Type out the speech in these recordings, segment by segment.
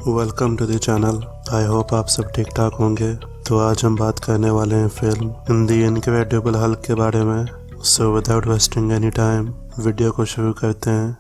Welcome to the channel. I hope आप सब ठीक ठाक होंगे। तो आज हम बात करने वाले हैं film in the incredible Hulk के बारे में। So without wasting any time video को शुरू करते हैं।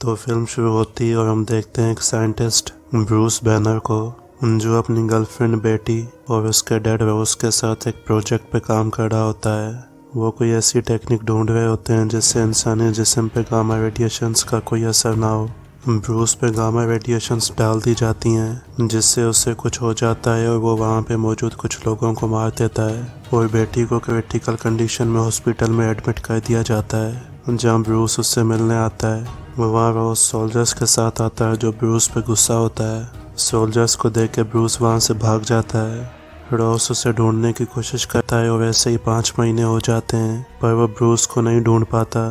तो फिल्म शुरू होती है और हम देखते हैं एक साइंटिस्ट ब्रूस बैनर को, जो अपनी गर्लफ्रेंड बेटी और उसके डैड रोज के साथ एक प्रोजेक्ट पे काम कर रहा होता है। वो कोई ऐसी टेक्निक ढूंढ रहे होते हैं जिससे इंसानी जिस्म पे गामा रेडिएशंस का कोई असर ना हो। ब्रूस पे गामा रेडिएशंस डाल दी जाती हैं जिससे उससे कुछ हो जाता है और वो वहाँ पे मौजूद कुछ लोगों को मार देता है और बेटी को क्रिटिकल कंडीशन में हॉस्पिटल में एडमिट कर दिया जाता है। जहाँ ब्रूस उससे मिलने आता है, वो वहाँ रोज सोल्जर्स के साथ आता है जो ब्रूस पे गुस्सा होता है। सोल्जर्स को देख के ब्रूस वहाँ से भाग जाता है। रोज उसे ढूंढने की कोशिश करता है और ऐसे ही 5 महीने हो जाते हैं पर वो ब्रूस को नहीं ढूंढ पाता।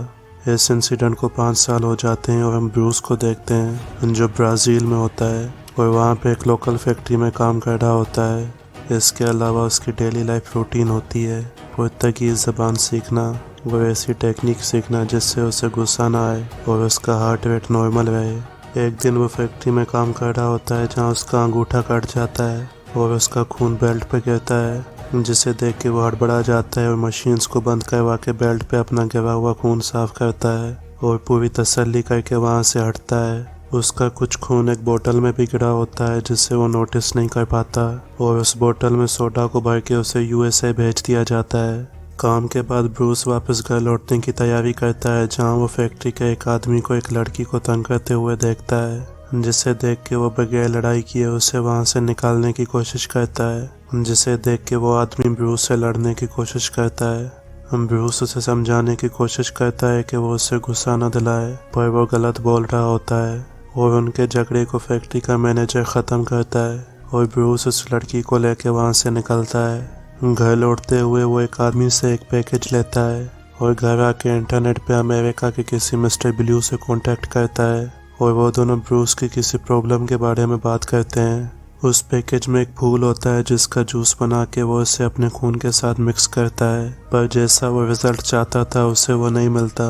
इस इंसिडेंट को 5 साल हो जाते हैं और हम ब्रूस को देखते हैं जो ब्राज़ील में होता है और वहाँ पे एक लोकल फैक्ट्री में काम कर रहा होता है। इसके अलावा उसकी डेली लाइफ रूटीन होती है पुर्तगीज़ ज़बान सीखना और ऐसी टेक्निक सीखना जिससे उसे गुस्सा ना आए और उसका हार्ट रेट नॉर्मल रहे। एक दिन वो फैक्ट्री में काम कर रहा होता है जहाँ उसका अंगूठा कट जाता है और उसका खून बेल्ट पे गिरता है, जिसे देख के वो हड़बड़ा जाता है और मशीन्स को बंद करवा के बेल्ट पे अपना गिरा हुआ खून साफ करता है और पूरी तसल्ली करके वहाँ से हटता है। उसका कुछ खून एक बोतल में भी गिरा होता है जिससे वो नोटिस नहीं कर पाता और उस बोतल में सोडा को भर के उसे यूएसए भेज दिया जाता है। काम के बाद ब्रूस वापस घर लौटने की तैयारी करता है जहां वो फैक्ट्री के एक आदमी को एक लड़की को तंग करते हुए देखता है, जिसे देख के वो बगैर लड़ाई किए उसे वहां से निकालने की कोशिश करता है। जिसे देख के वो आदमी ब्रूस से लड़ने की कोशिश करता है। ब्रूस उसे समझाने की कोशिश करता है कि वो उससे गुस्सा न दिलाए पर वो गलत बोल रहा होता है और उनके झगड़े को फैक्ट्री का मैनेजर ख़त्म करता है और ब्रूस उस लड़की को लेके वहाँ से निकलता है। घर लौटते हुए वो एक आदमी से एक पैकेज लेता है और घर आके इंटरनेट पे अमेरिका के किसी मिस्टर ब्लू से कांटेक्ट करता है और वो दोनों ब्रूस की किसी प्रॉब्लम के बारे में बात करते हैं। उस पैकेज में एक फूल होता है जिसका जूस बना के वो इसे अपने खून के साथ मिक्स करता है, पर जैसा वो रिजल्ट चाहता था उसे वो नहीं मिलता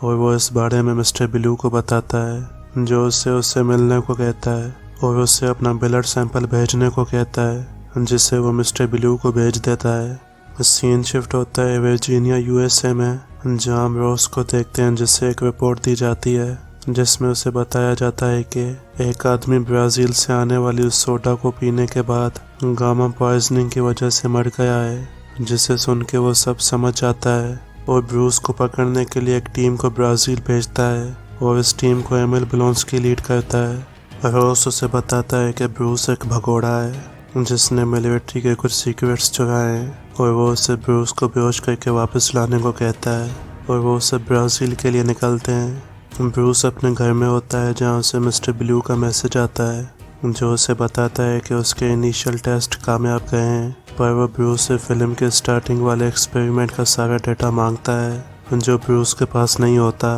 और वो इस बारे में मिस्टर ब्लू को बताता है जो उससे मिलने को कहता है और उससे अपना ब्लड सैंपल भेजने को कहता है, जिसे वो मिस्टर ब्लू को भेज देता है। सीन शिफ्ट होता है वर्जीनिया यूएसए में, जहाँ हम रोज को देखते हैं जिससे एक रिपोर्ट दी जाती है जिसमें उसे बताया जाता है कि एक आदमी ब्राज़ील से आने वाली उस सोडा को पीने के बाद गामा पॉइजनिंग की वजह से मर गया है, जिसे सुन के वो सब समझ जाता है और ब्रूस को पकड़ने के लिए एक टीम को ब्राज़ील भेजता है और इस टीम को एमिल ब्लोंस्की लीड करता है। रोज उसे बताता है कि ब्रूस एक भगोड़ा है जिसने मिलिट्री के कुछ सीक्रेट्स चुराए हैं और वो उसे ब्रूस को बेहोश करके वापस लाने को कहता है और वो उसे ब्राज़ील के लिए निकलते हैं। ब्रूस अपने घर में होता है जहाँ उसे मिस्टर ब्लू का मैसेज आता है जो उसे बताता है कि उसके इनिशियल टेस्ट कामयाब गए हैं, पर वो ब्रूस से फिल्म के स्टार्टिंग वाले एक्सपेरिमेंट का सारा डेटा मांगता है जो ब्रूस के पास नहीं होता।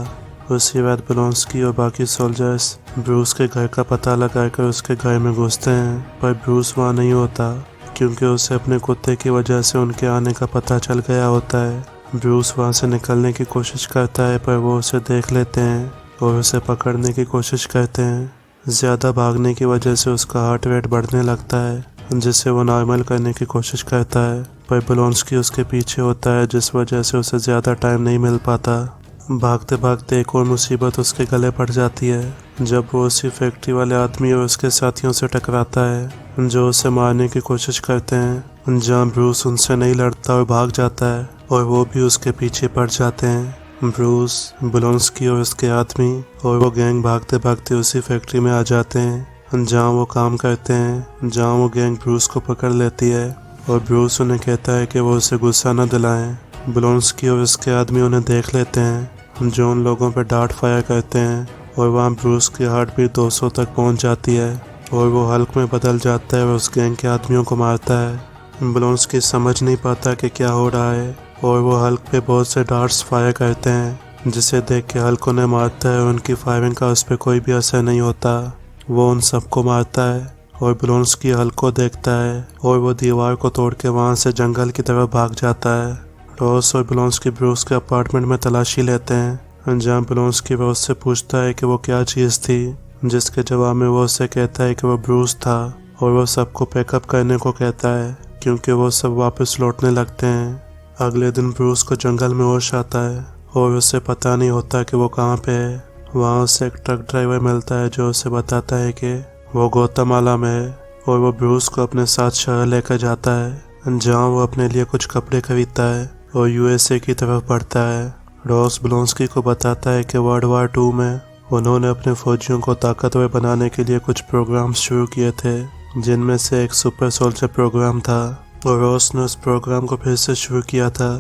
उसके बाद ब्लोंस्की और बाकी सोल्जर्स ब्रूस के घर का पता लगाकर उसके घर में घुसते हैं, पर ब्रूस वहाँ नहीं होता क्योंकि उसे अपने कुत्ते की वजह से उनके आने का पता चल गया होता है। ब्रूस वहाँ से निकलने की कोशिश करता है पर वो उसे देख लेते हैं और उसे पकड़ने की कोशिश करते हैं। ज़्यादा भागने की वजह से उसका हार्ट रेट बढ़ने लगता है जिससे वो नॉर्मल करने की कोशिश करता है, पर ब्लोंस्की उसके पीछे होता है जिस वजह से उसे ज़्यादा टाइम नहीं मिल पाता। भागते भागते एक और मुसीबत उसके गले पड़ जाती है जब वो उसी फैक्ट्री वाले आदमी और उसके साथियों से टकराता है जो उसे मारने की कोशिश करते हैं, जहाँ ब्रूस उनसे नहीं लड़ता और भाग जाता है और वो भी उसके पीछे पड़ जाते हैं। ब्रूस, ब्लोंस्की और उसके आदमी और वो गैंग भागते भागते उसी फैक्ट्री में आ जाते हैं जहाँ वो काम करते हैं, जहाँ वो गैंग ब्रूस को पकड़ लेती है और ब्रूस उन्हें कहता है कि वो उसे गुस्सा न दिलाएं। ब्लोंस्की और उसके आदमी उन्हें देख लेते हैं जो उन लोगों पर डार्ट फायर करते हैं और वहाँ ब्रूस की हार्ट बीट 200 तक पहुँच जाती है और वो हल्क में बदल जाता है और उस गैंग के आदमियों को मारता है। ब्लोंस्की समझ नहीं पाता कि क्या हो रहा है और वो हल्क पे बहुत से डार्ट्स फायर करते हैं जिसे देख के हल्क उन्हें मारता है और उनकी फायरिंग का उस पर कोई भी असर नहीं होता। वो उन सबको मारता है और ब्लोंस्की हल्क को देखता है और वो दीवार को तोड़ के वहाँ से जंगल की तरफ भाग जाता है। रॉस और ब्लोंस्की ब्रूस के अपार्टमेंट में तलाशी लेते हैं, जहाँ ब्लोंस्की रॉस से पूछता है कि वो क्या चीज़ थी, जिसके जवाब में वो उससे कहता है कि वो ब्रूस था और वो सबको पैकअप करने को कहता है क्योंकि वो सब वापस लौटने लगते हैं। अगले दिन ब्रूस को जंगल में होश आता है और उसे पता नहीं होता कि वो कहाँ पे है। वहाँ उसे एक ट्रक ड्राइवर मिलता है जो उसे बताता है कि वो गौतमाला में है और वो ब्रूस को अपने साथ शहर लेकर जाता है, जहाँ वो अपने लिए कुछ कपड़े खरीदता है और यूएसए की तरफ बढ़ता है। रॉस ब्लोंस्की को बताता है कि वर्ल्ड वार II में उन्होंने अपने फौजियों को ताकतवर बनाने के लिए कुछ प्रोग्राम शुरू किए थे, जिनमें से एक सुपर सोल्जर प्रोग्राम था और रॉस ने उस प्रोग्राम को फिर से शुरू किया था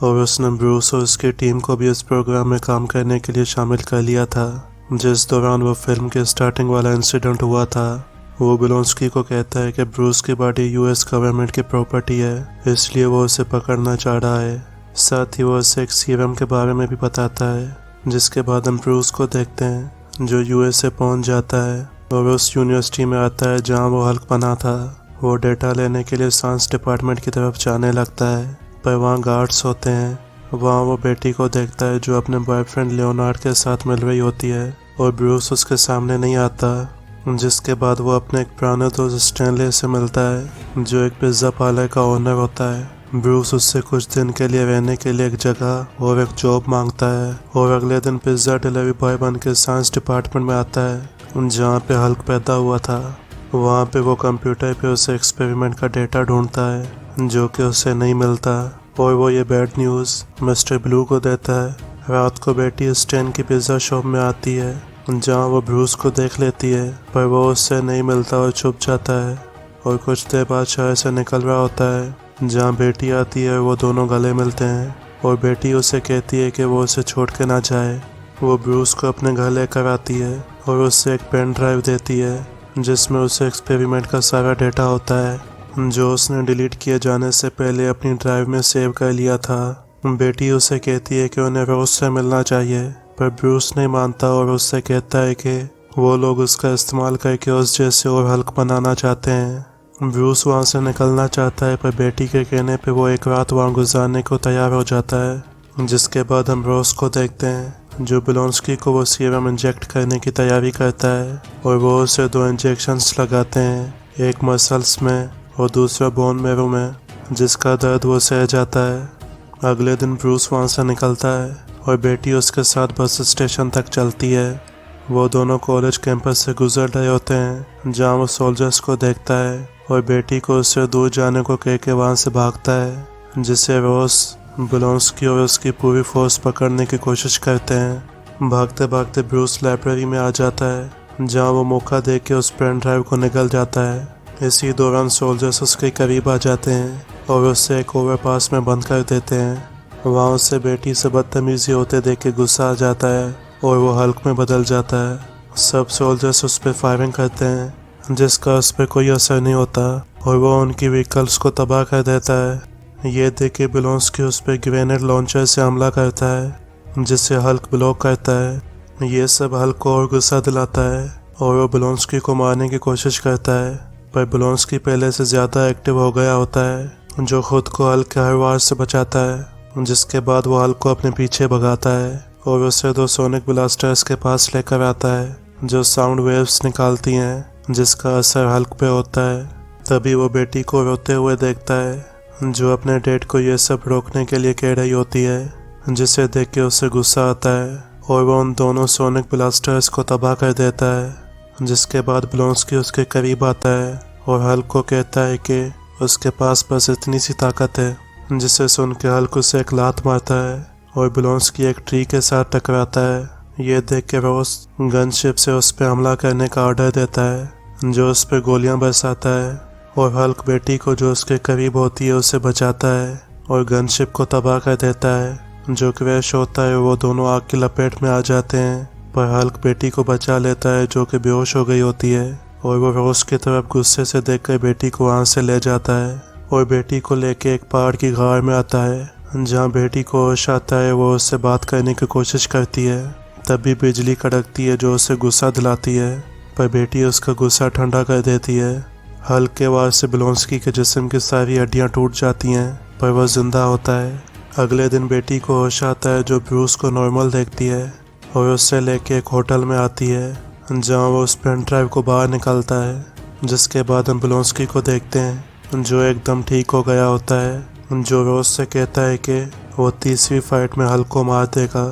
और उसने ब्रूस और उसकी टीम को भी उस प्रोग्राम में काम करने के लिए शामिल कर लिया था। जिस दौरान वो फिल्म के स्टार्टिंग वाला इंसिडेंट हुआ था, वो ब्लोंस्की को कहता है कि ब्रूस की बॉडी यूएस गवर्नमेंट की प्रॉपर्टी है, इसलिए वो उसे पकड़ना चाह रहा है। साथ ही वो उसे एक सीरम के बारे में भी बताता है, जिसके बाद हम ब्रूस को देखते हैं जो यूएसए पहुंच जाता है और उस यूनिवर्सिटी में आता है जहां वो हल्क बना था। वो डेटा लेने के लिए साइंस डिपार्टमेंट की तरफ जाने लगता है, पर वहाँ गार्ड्स होते हैं। वहाँ वो बेटी को देखता है जो अपने बॉयफ्रेंड लियोनार्ड के साथ मिल रही होती है और ब्रूस उसके सामने नहीं आता, जिसके बाद वो अपने एक पुराने दोस्त स्टैनले से मिलता है जो एक पिज्ज़ा पार्लर का ओनर होता है। ब्रूस उससे कुछ दिन के लिए रहने के लिए एक जगह और एक जॉब मांगता है और अगले दिन पिज्ज़ा डिलीवरी बॉय बन के साइंस डिपार्टमेंट में आता है जहाँ पे हल्क पैदा हुआ था। वहाँ पे वो कंप्यूटर पे उसे एक्सपेरिमेंट का डेटा ढूंढता है जो कि उसे नहीं मिलता और वो ये बैड न्यूज़ मिस्टर ब्लू को देता है। रात को बेटी स्टैन की पिज़्ज़ा शॉप में आती है जहाँ वो ब्रूस को देख लेती है, पर वो उससे नहीं मिलता और छुप जाता है और कुछ देर बाद शहर से निकल रहा होता है जहाँ बेटी आती है। वो दोनों गले मिलते हैं और बेटी उसे कहती है कि वो उसे छोड़ के ना जाए। वो ब्रूस को अपने घर लेकर आती है और उससे एक पेन ड्राइव देती है जिसमें उसे एक्सपेरिमेंट का सारा डेटा होता है जो उसने डिलीट किए जाने से पहले अपनी ड्राइव में सेव कर लिया था। बेटी उसे कहती है कि उन्हें रोज से मिलना चाहिए, पर ब्रूस नहीं मानता और उससे कहता है कि वो लोग उसका इस्तेमाल करके उस जैसे और हल्क बनाना चाहते हैं। ब्रूस वहाँ से निकलना चाहता है, पर बेटी के कहने पे वो एक रात वहाँ गुजारने को तैयार हो जाता है। जिसके बाद हम रॉस को देखते हैं जो ब्लोंस्की को वो सीरम इंजेक्ट करने की तैयारी करता है और वो उसे 2 इंजेक्शंस लगाते हैं, एक मसल्स में और दूसरा बोन मैरो में, जिसका दर्द वो सह जाता है। अगले दिन ब्रूस वहाँ से निकलता है और बेटी उसके साथ बस स्टेशन तक चलती है। वो दोनों कॉलेज कैंपस से गुजर रहे होते हैं जहाँ वो सोल्जर्स को देखता है और बेटी को उससे दूर जाने को कह के वहाँ से भागता है, जिसे रॉस, ब्लोंस्की और उसकी पूरी फोर्स पकड़ने की कोशिश करते हैं। भागते भागते ब्रूस लाइब्रेरी में आ जाता है जहाँ वो मौका देख के उस पेन ड्राइव को निकल जाता है। इसी दौरान सोल्जर्स उसके करीब आ जाते हैं और उससे एक ओवरपास में बंद कर देते हैं। वहाँ उससे बेटी से बदतमीजी होते देख के गुस्सा आ जाता है और वो हल्क में बदल जाता है। सब सोल्जर्स उस पर फायरिंग करते हैं जिसका उस पर कोई असर नहीं होता और वो उनकी व्हीकल्स को तबाह कर देता है। ये देख के ब्लोंस्की उस पर ग्रेनेड लॉन्चर से हमला करता है जिससे हल्क ब्लॉक करता है। ये सब हल्क को और गुस्सा दिलाता है और वो ब्लोंस्की को मारने की कोशिश करता है, पर ब्लोंस्की पहले से ज़्यादा एक्टिव हो गया होता है जो खुद को हल्क के हर वार से बचाता है। जिसके बाद वो हल्क को अपने पीछे भगाता है और उसे 2 सोनिक ब्लास्टर्स के पास लेकर आता है जो साउंड वेव्स निकालती हैं जिसका असर हल्क पे होता है। तभी वो बेटी को रोते हुए देखता है जो अपने डेड को ये सब रोकने के लिए कह रही होती है, जिसे देख के उसे गुस्सा आता है और वो उन दोनों सोनिक ब्लास्टर्स को तबाह कर देता है। जिसके बाद ब्लोंस्की उसके करीब आता है और हल्क को कहता है कि उसके पास बस इतनी सी ताकत है, जिसे सुन के हल्क उसे एक लात मारता है और ब्लोंस्की एक ट्री के साथ टकराता है। ये देख के रॉस गनशिप से उस पर हमला करने का ऑर्डर देता है जो उस पर गोलियां बरसाता है और हल्क बेटी को जो उसके करीब होती है उसे बचाता है और गनशिप को तबाह कर देता है जो क्रैश होता है। वो दोनों आग की लपेट में आ जाते हैं, पर हल्क बेटी को बचा लेता है जो कि बेहोश हो गई होती है और वो रॉस की तरफ गुस्से से देखकर बेटी को वहाँ से ले जाता है और बेटी को लेके एक पहाड़ की गाड़ में आता है जहाँ बेटी को होश आता है। वो उससे बात करने की कोशिश करती है, तभी बिजली कड़कती है जो उसे गुस्सा दिलाती है, पर बेटी उसका गुस्सा ठंडा कर देती है। हल्क के वार से ब्लोंस्की के जिस्म की सारी हड्डियां टूट जाती हैं, पर वह जिंदा होता है। अगले दिन बेटी को होश आता है, जो ब्रूस को नॉर्मल देखती है और उससे लेके एक होटल में आती है, जहां वो उस पेन ड्राइव को बाहर निकालता है। जिसके बाद हम ब्लोंस्की को देखते हैं, जो एकदम ठीक हो गया होता है, जो रोज से कहता है कि वो तीसरी फाइट में हल्क को मार देगा।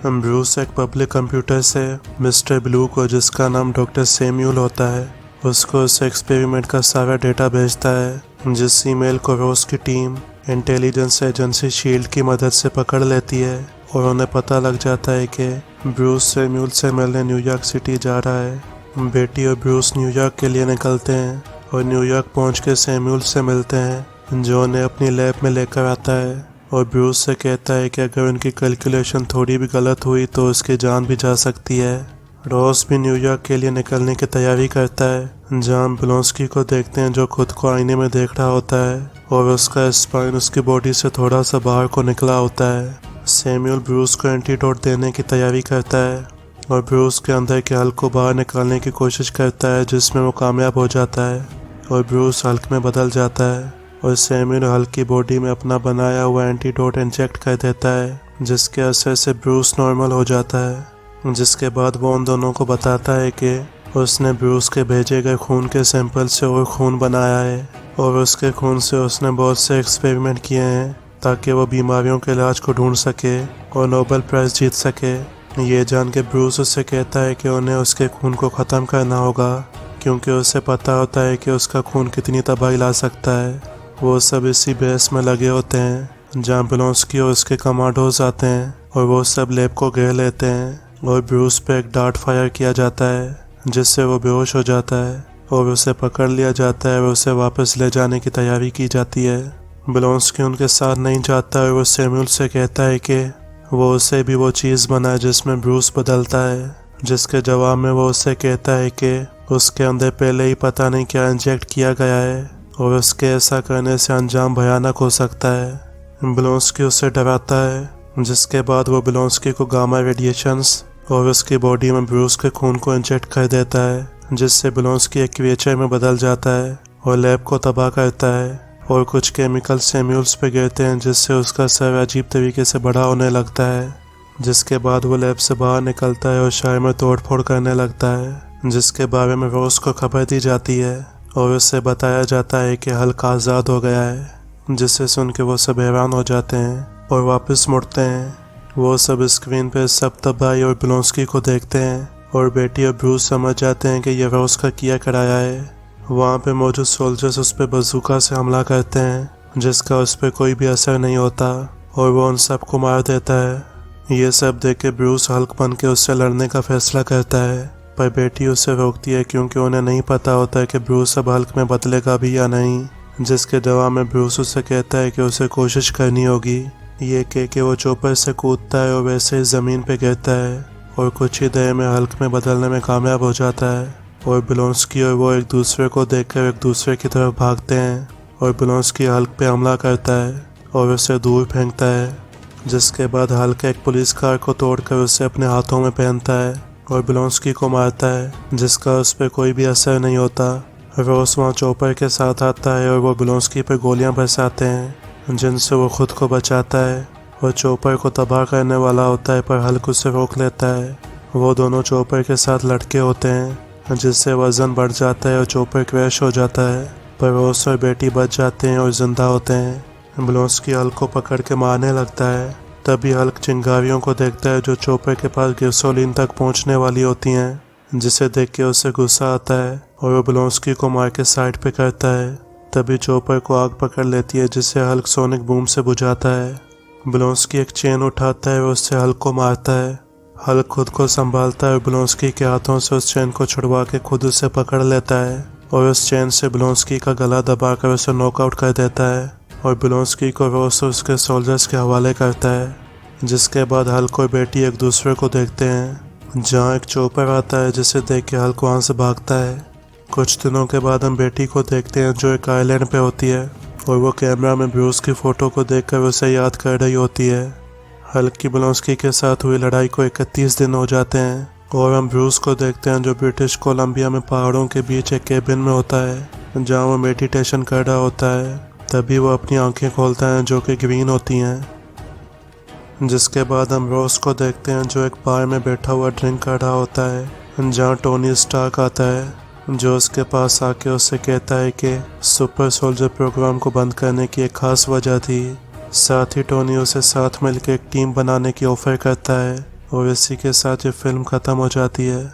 ब्रूस एक पब्लिक कंप्यूटर से मिस्टर ब्लू को, जिसका नाम डॉक्टर सैम्यूल होता है, उसको उस एक्सपेरिमेंट का सारा डेटा भेजता है, जिस ईमेल को रोज की टीम इंटेलिजेंस एजेंसी शील्ड की मदद से पकड़ लेती है और उन्हें पता लग जाता है कि ब्रूस सैम्यूल से मिलने न्यूयॉर्क सिटी जा रहा है। बेटी और ब्रूस न्यूयॉर्क के लिए निकलते हैं और न्यूयॉर्क पहुंच के सैम्यूल से मिलते हैं, जो उन्हें अपनी लैब में लेकर आता है और ब्रूस से कहता है कि अगर उनकी कैलकुलेशन थोड़ी भी गलत हुई तो उसकी जान भी जा सकती है। रॉस भी न्यूयॉर्क के लिए निकलने की तैयारी करता है, जहां ब्लोंस्की को देखते हैं, जो खुद को आईने में देख रहा होता है और उसका स्पाइन उसकी बॉडी से थोड़ा सा बाहर को निकला होता है। सैम्यूल ब्रूस को एंटीडोट देने की तैयारी करता है और ब्रूस के अंदर के हल्क को बाहर निकालने की कोशिश करता है, जिसमें वो कामयाब हो जाता है और ब्रूस हल्क में बदल जाता है और सैम्यूल हल्क की बॉडी में अपना बनाया हुआ एंटीडोट इंजेक्ट कर देता है, जिसके असर से ब्रूस नॉर्मल हो जाता है। जिसके बाद वो उन दोनों को बताता है कि उसने ब्रूस के भेजे गए खून के सैंपल से और खून बनाया है और उसके खून से उसने बहुत से एक्सपेरिमेंट किए हैं ताकि वो बीमारियों के इलाज को ढूंढ सके और नोबेल प्राइज जीत सके। ये जान के ब्रूस उससे कहता है कि उन्हें उसके खून को ख़त्म करना होगा, क्योंकि उसे पता होता है कि उसका खून कितनी तबाही ला सकता है। वो सब इसी बहस में लगे होते हैं, जहाँ ब्लोंस्की और उसके कमांडोज आते हैं और वो सब लैब को घेर लेते हैं और ब्रूस पे एक डार्ट फायर किया जाता है, जिससे वो बेहोश हो जाता है और उसे पकड़ लिया जाता है और उसे वापस ले जाने की तैयारी की जाती है। ब्लोंस्की उनके साथ नहीं जाता और वो सैम्यूल से कहता है कि वो उसे भी वो चीज़ बनाए जिसमें ब्रूस बदलता है, जिसके जवाब में वो उससे कहता है कि उसके अंदर पहले ही पता नहीं क्या इंजेक्ट किया गया है और उसके ऐसा करने से अंजाम भयानक हो सकता है। ब्लोंस्की उससे डराता है, जिसके बाद वो ब्लोंस्की को गामा रेडिएशंस और उसकी बॉडी में ब्रूस के खून को इंजेक्ट कर देता है, जिससे ब्लोंस्की एक क्रिएचर में बदल जाता है और लैब को तबाह करता है और कुछ केमिकल सैम्यूल्स पे गिरते हैं, जिससे उसका सर अजीब तरीके से बड़ा होने लगता है। जिसके बाद वो लैब से बाहर निकलता है और शहर में तोड़फोड़ करने लगता है, जिसके बारे में रोज को खबर दी जाती है और उससे बताया जाता है कि हल्क आज़ाद हो गया है, जिससे सुन के वो सब हैरान हो जाते हैं और वापस मुड़ते हैं। वो सब स्क्रीन पे सब तबाही और ब्लोंस्की को देखते हैं और बेटी और ब्रूस समझ जाते हैं कि ये रोज का किया कराया है। वहाँ पे मौजूद सोल्जर्स उस पर बंदूका से हमला करते हैं, जिसका उस पर कोई भी असर नहीं होता और वो उन सबको मार देता है। ये सब देख के ब्रूस हल्क बन के उससे लड़ने का फैसला करता है, पर बेटी उसे रोकती है क्योंकि उन्हें नहीं पता होता है कि ब्रूस अब हल्क में बदलेगा भी या नहीं। जिसके जवाब में ब्रूस उससे कहता है कि उसे कोशिश करनी होगी। ये कह के वो चौपर से कूदता है और वैसे ही ज़मीन पे गिरता है और कुछ ही देर में हल्क में बदलने में कामयाब हो जाता है और ब्लोंस्की और वो एक दूसरे को देखकर एक दूसरे की तरफ भागते हैं और ब्लोंस्की हल्क पे हमला करता है और उसे दूर फेंकता है। जिसके बाद हल्क एक पुलिस कार को तोड़कर उसे अपने हाथों में पहनता है और ब्लोंस्की को मारता है, जिसका उस पर कोई भी असर नहीं होता। रोस वहाँ चॉपर के साथ आता है और वो ब्लोंस्की पर गोलियां बरसाते हैं, जिनसे वो खुद को बचाता है और चॉपर को तबाह करने वाला होता है, पर हल्क उसे रोक लेता है। वो दोनों चॉपर के साथ लड़के होते हैं, जिससे वजन बढ़ जाता है और चॉपर क्रैश हो जाता है, पर रोस और बेटी बच जाते हैं और जिंदा होते हैं। ब्लोंस्की हल्क को पकड़ के मारने लगता है, तभी हल्क चिंगारियों को देखता है जो चॉपर के पास गैसोलीन तक पहुंचने वाली होती हैं, जिसे देख के उसे गुस्सा आता है और वो ब्लोंस्की को मार के साइड पे करता है। तभी चॉपर को आग पकड़ लेती है, जिसे हल्क सोनिक बूम से बुझाता है। ब्लोंस्की एक चेन उठाता है और उससे हल्क को मारता है। हल्क खुद को संभालता है और ब्लोंस्की के हाथों से उस चेन को छुड़वा के खुद उसे पकड़ लेता है और उस चेन से ब्लोंस्की का गला दबाकर उसे नॉकआउट कर देता है और ब्लोंस्की को रोस और उसके सोल्जर्स के हवाले करता है। जिसके बाद हल्क और बेटी एक दूसरे को देखते हैं, जहाँ एक चॉपर आता है, जिसे देख के हल्क वहाँ से भागता है। कुछ दिनों के बाद हम बेटी को देखते हैं, जो एक आइलैंड पे होती है और वो कैमरा में ब्रूस की फ़ोटो को देखकर उसे याद कर रही होती है। हल्क की ब्लोंस्की के साथ हुई लड़ाई को 31 दिन हो जाते हैं और हम ब्रूस को देखते हैं जो ब्रिटिश कोलंबिया में पहाड़ों के बीच एक केबिन में होता है जहाँ वो मेडिटेशन कर रहा होता है। तभी वो अपनी आंखें खोलता है जो कि ग्रीन होती हैं। जिसके बाद हम रोज को देखते हैं जो एक बार में बैठा हुआ ड्रिंक कर रहा होता है जहाँ टोनी स्टार्क आता है जो उसके पास आके उससे कहता है कि सुपर सोल्जर प्रोग्राम को बंद करने की एक खास वजह थी। साथ ही टोनी उसे साथ मिलकर एक टीम बनाने की ऑफर करता है और इसी के साथ ये फिल्म खत्म हो जाती है।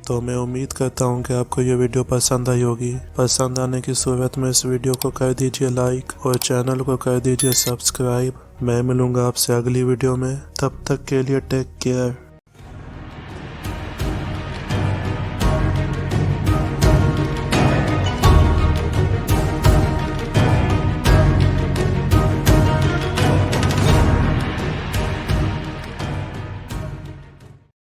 तो मैं उम्मीद करता हूँ कि आपको ये वीडियो पसंद आई होगी। पसंद आने की सूरत में इस वीडियो को कर दीजिए लाइक और चैनल को कर दीजिए सब्सक्राइब। मैं मिलूंगा आपसे अगली वीडियो में, तब तक के लिए टेक केयर।